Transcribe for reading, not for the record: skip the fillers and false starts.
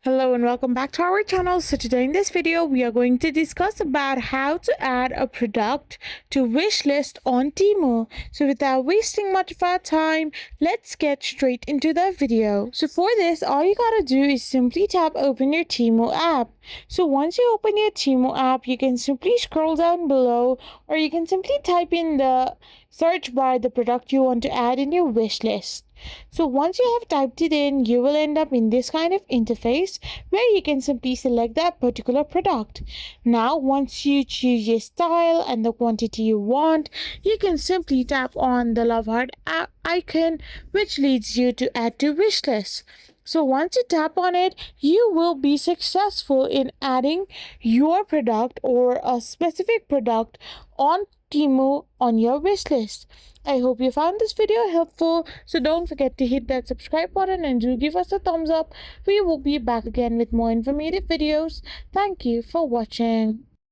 Hello and welcome back to our channel. So today in this video we are going to discuss about how to add a product to wishlist on Temu. So without wasting much of our time, let's get straight into the video. So for this, all you gotta do is simply tap open your Temu app. So once you open your Temu app, you can simply scroll down below, or you can simply type in the search bar the product you want to add in your wish list. So once you have typed it in, you will end up in this kind of interface where you can simply select that particular product. Now, once you choose your style and the quantity you want, you can simply tap on the love heart icon, which leads you to add to wish list. So once you tap on it, you will be successful in adding your product or a specific product on Temu on your wish list. I hope you found this video helpful, so don't forget to hit that subscribe button and do give us a thumbs up. We will be back again with more informative videos. Thank you for watching.